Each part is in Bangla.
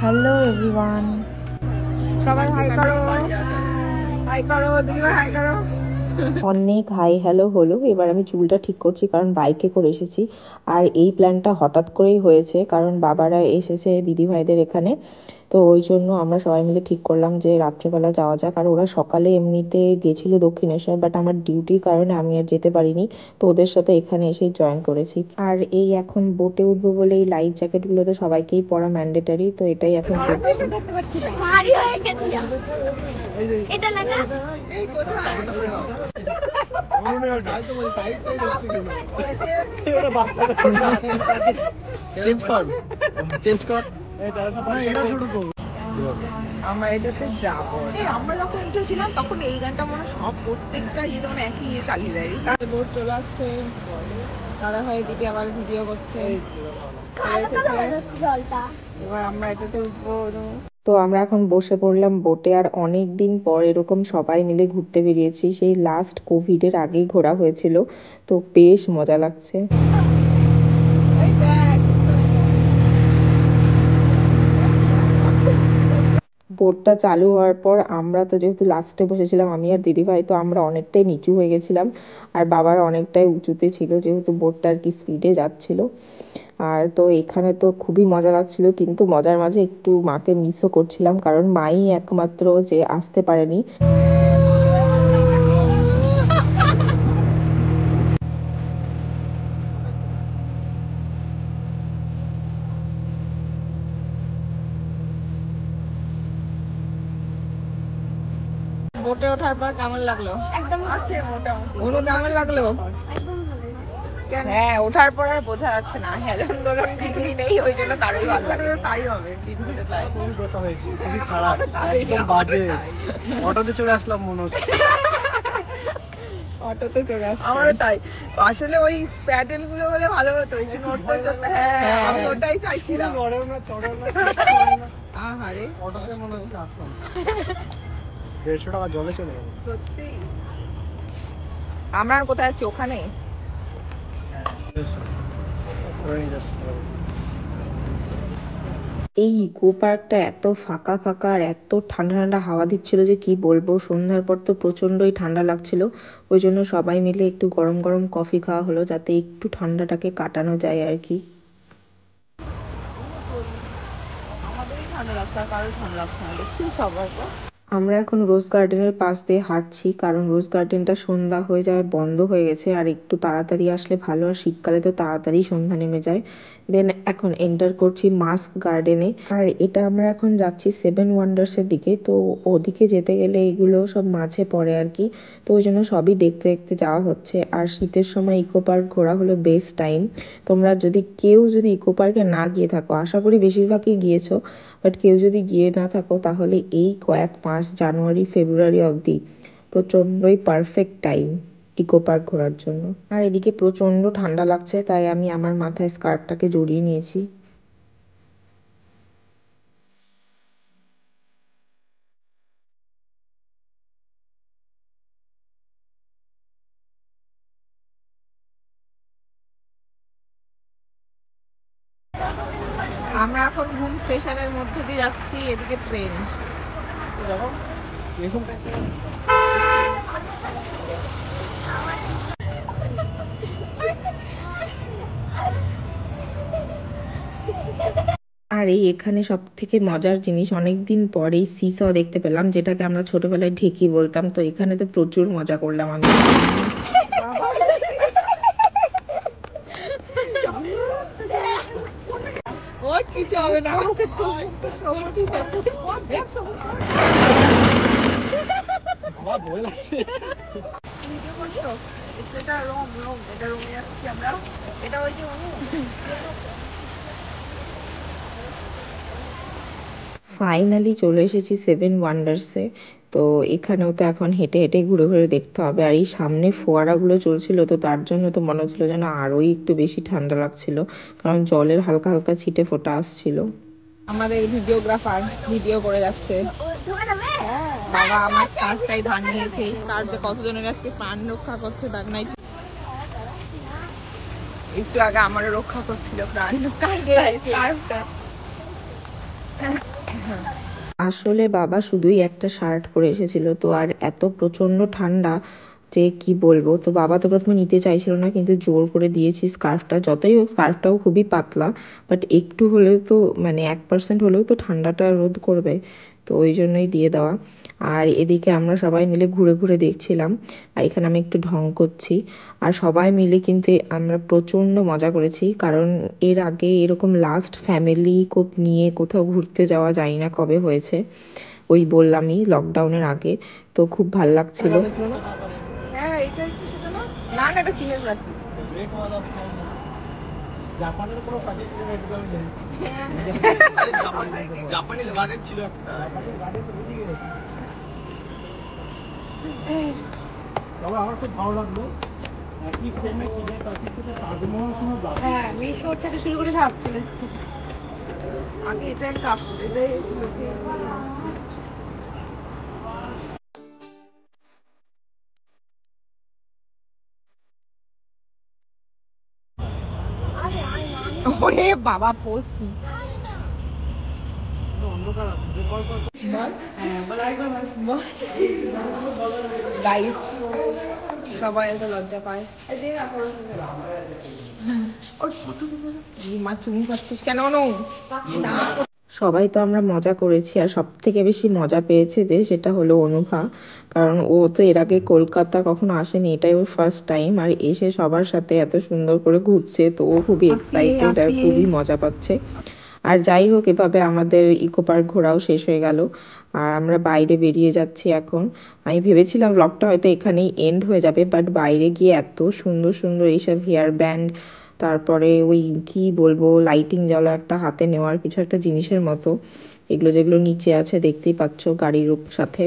হ্যালো এভরিওয়ান, সবাই হাই করো, হাই করো, দিদি হাই করো। অনেক হাই হ্যালো হলো। এবার আমি চুলটা ঠিক করছি কারণ বাইকে করে এসেছি। আর এই প্ল্যানটা হঠাৎ করেই হয়েছে কারণ বাবারা এসেছে দিদিভাইদের এখানে। তো ওই জন্য আমরা সবাই মিলে ঠিক করলাম যে রাত্রেবেলা যাওয়া যাক। আর ওরা সকালে এমনিতে গেছিলো দক্ষিণেশ্বর, বাট আমার ডিউটির কারণে আমি আর যেতে পারিনি। তো ওদের সাথে এখানে এসেই জয়েন করেছি। আর এই এখন বোটে উঠবো বলে এই লাইফ জ্যাকেটগুলো তো সবাইকেই পরা ম্যান্ডেটারি, তো এটাই এখন করছি। আমরা এটাতে যাবো। আমরা যখন উঠেছিলাম তখন এই গানটা মনে সব প্রত্যেকটা ইয়ে তখন একই ইয়ে চালিয়ে দেয়। বোট চলে আসছে, দাদা ভাই দিদি আবার ভিডিও করছে। এবার আমরা এটাতে উঠবো। তো আমরা এখন বসে পড়লাম বোটে। আর অনেক দিন পর এরকম সবাই মিলে ঘুরতে বেরিয়েছি। সেই লাস্ট কোভিডের আগেই ঘোরা হয়েছিল, তো বেশ মজা লাগছে। বোটটা চালু হওয়ার পর আমরা তো যেহেতু লাস্টে বসেছিলাম আমি আর দিদিভাই, তো আমরা অনেকটাই নিচু হয়ে গেছিলাম। আর বাবার অনেকটাই উঁচুতে ছিল যেহেতু বোটটা আর কি স্পিডে যাচ্ছিল। আর তো এখানে তো খুবই মজা লাগছিল, কিন্তু মজার মাঝে একটু মাকে মিসও করছিলাম কারণ মাই একমাত্র যে আসতে পারেনি। বোটে ওঠার পর কেমন লাগলো? একদম আছে মোটামুটি। ওনো কেমন লাগলো? হ্যাঁ, ওঠার পর আর বোঝা যাচ্ছে না, হেলন দোলন কিছুই নেই, ওই জন্য তারই ভালো লাগে। তাই হবে, খুবই কথা হয়েছে, খুবই খারাপ, একদম বাজে। অটোতে চলে আসলাম মনে হচ্ছে। অটোতে চলে আসছে। আমারও তাই। আসলে ওই প্যাডেল গুলো হলে ভালো হতো, ওই জন্য উঠতে চলতে। হ্যাঁ, আমি ওটাই চাইছিলাম। নড়েও না, চড়েও না। আহারে, অটোতে মনে হচ্ছে আসলাম 150 টাকা জলে চলে গেল। সত্যি। আমরা আর কোথায় আছি? ওখানে। এই ইকো পার্কটা এত ফাঁকা ফাঁকা আর এত ঠান্ডা ঠান্ডা হাওয়া দিচ্ছিল যে কি বলবো। সন্ধ্যার পর তো প্রচন্ডই ঠান্ডা লাগছিল, ওই জন্য সবাই মিলে একটু গরম গরম কফি খাওয়া হলো যাতে একটু ঠান্ডাটাকে কাটানো যায় আর কি। আমাদেরই ঠান্ডা লাগছে, আর কারোর ঠান্ডা লাগছে না, দেখছি সবার। আমরা এখন রোজ গার্ডেনের পাশ দিয়ে হাঁটছি কারণ রোজ গার্ডেনটা সন্ধ্যা হয়ে যাওয়ায় বন্ধ হয়ে গেছে। আর একটু তাড়াতাড়ি আসলে ভালো, আর শীতকালে তো তাড়াতাড়ি সন্ধ্যা নেমে যায়। দেন এখন এন্টার করছি মাস্ক গার্ডেনে। আর এটা আমরা এখন যাচ্ছি সেভেন ওয়ান্ডার্সের দিকে। তো ওদিকে যেতে গেলে এগুলো সব মাঝে পড়ে আর কি, তো ওই জন্য সবই দেখতে দেখতে যাওয়া হচ্ছে। আর শীতের সময় ইকো পার্ক ঘোরা হলো বেস্ট টাইম। তোমরা যদি কেউ যদি ইকো পার্কে না গিয়ে থাকো, আশা করি বেশিরভাগই গিয়েছো, বাট কেউ যদি গিয়ে না থাকো তাহলে এই কয়েক মাস জানুয়ারি ফেব্রুয়ারি অবধি প্রচন্ডই পারফেক্ট টাইম ইকো পার্ক ঘোরার জন্য। আর এদিকে প্রচন্ড ঠান্ডা লাগছে, তাই আমি আমার মাথায় স্কার্ফটাকে জড়িয়ে নিয়েছি। আমরা এখন ঘুম স্টেশনের মধ্যে দিয়ে যাচ্ছি, এদিকে ট্রেন। আর এই এখানে সব থেকে মজার জিনিস, অনেকদিন পরেই সিস দেখতে পেলাম, যেটাকে আমরা ছোটবেলায় ঢেকি বলতাম। তো এখানে তো প্রচুর মজা করলাম আমি। কিছু হবে না। এটা রোম রোম, এটা রোমে যাচ্ছি আমরা। এটা ওই যে ফাইনালি চলে এসেছি সেভেন ওয়ান্ডার্সে। তো এখানেও তো এখন হেঁটে হেঁটে ঘুরে ঘুরে দেখতে হবে। আর এই সামনে ফোয়ারাগুলো চলছিল, তো তার জন্য তো মনে হচ্ছিল যেন আরোই একটু বেশি ঠান্ডা লাগছিল কারণ জলের হালকা হালকা ছিটে ফোঁটা আসছিল। আমাদের ভিডিওগ্রাফার ভিডিও করে যাচ্ছে। বাবা আমার স্কার্ফটাই ধান নিয়েছে, তার যে কতজনের আজকে প্রাণ রক্ষা করছে তার নাই। একটু আগে আমারও রক্ষা করছিল প্রাণ স্কার্ফটা। আসলে বাবা শুধুই একটা শার্ট পরে এসেছিল, তো আর এত প্রচন্ড ঠান্ডা যে কি বলবো। তো বাবা তো প্রথমে নিতে চাইছিল না, কিন্তু জোর করে দিয়েছি স্কার্ফটা। যতই হোক স্কার্ফটাও খুবই পাতলা, বাট একটু হলেও তো মানে 1% হলেও তো ঠান্ডাটা রোধ করবে, তো ওই জন্যই দিয়ে দেওয়া। আর এদিকে আমরা সবাই মিলে ঘুরে ঘুরে দেখছিলাম, আর এখানে আমি একটু ঢং করছি। আর সবাই মিলে কিন্তু আমরা প্রচন্ড মজা করেছি, কারণ এর আগে এরকম লাস্ট ফ্যামিলি নিয়ে কোথাও ঘুরতে যাওয়া যায় না কবে হয়েছে, ওই বললামই লকডাউনের আগে। তো খুব ভাল লাগছিল। হ্যাঁ এটা কি সেটা না, না না এটা চীনের প্রাচীর। জাপানের কোনো প্রাচীন নেই। জাপানিজ গার্ডেন ছিল একটা। জাপানিজ গার্ডেন তো বুঝি গেছে। তবে আমার খুব ভালো লাগলো একই ফ্রেমে কিনে তাদের সাথে তাজমহল কোনো দাম। হ্যাঁ মিশোর থেকে শুরু করে সব চলে এসেছে। আগে এটা একটা এটাই ওরে বাবা পোস্ট অন্ধকার আছে কল কর। গাইস সবাই এত লজ্জা পায়। মা তুমি পাচ্ছিস কেন? সবাই তো আমরা মজা করেছি, আর সব থেকে বেশি মজা পেয়েছে যে সেটা হলো অনুভা, কারণ ও তো এর আগে কলকাতা কখনো আসেনি, এটাই ওর ফার্স্ট টাইম, আর এসে সবার সাথে এত সুন্দর করে ঘুরছে, তো ও খুবই এক্সাইটেড আর খুবই মজা পাচ্ছে। আর যাই হোক, এভাবে আমাদের ইকো পার্ক ঘোরাও শেষ হয়ে গেল, আর আমরা বাইরে বেরিয়ে যাচ্ছি এখন। আমি ভেবেছিলাম ব্লগটা হয়তো এখানেই এন্ড হয়ে যাবে, বাট বাইরে গিয়ে এত সুন্দর সুন্দর এইসব হেয়ার ব্যান্ড, তারপরে ওই কি বলবো লাইটিং জ্বালা একটা হাতে নেওয়ার কিছু একটা জিনিসের মতো, এগুলো যেগুলো নিচে আছে দেখতেই পাচ্ছ গাড়ির সাথে,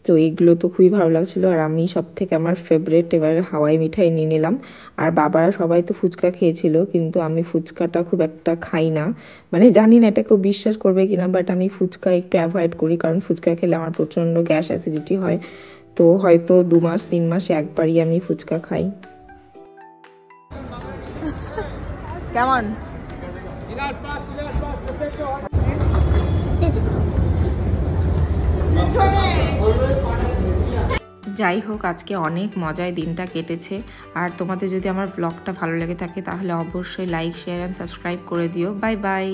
তো এইগুলো তো খুবই ভালো লাগছিল। আর আমি সব থেকে আমার ফেভারিট এবার হাওয়াই মিঠাই নিয়ে নিলাম। আর বাবারা সবাই তো ফুচকা খেয়েছিল, কিন্তু আমি ফুচকাটা খুব একটা খাই না, মানে জানি না এটা কেউ বিশ্বাস করবে কিনা, বাট আমি ফুচকা একটু অ্যাভয়েড করি, কারণ ফুচকা খেলে আমার প্রচন্ড গ্যাস অ্যাসিডিটি হয়। তো হয়তো 2 মাস 3 মাসে একবারই আমি ফুচকা খাই। কেমন? যাই হোক, আজকে অনেক মজায় দিনটা কেটেছে। আর তোমাদের যদি আমার ব্লগটা ভালো লেগে থাকে তাহলে অবশ্যই লাইক, শেয়ার অ্যান্ড সাবস্ক্রাইব করে দিও। Bye bye.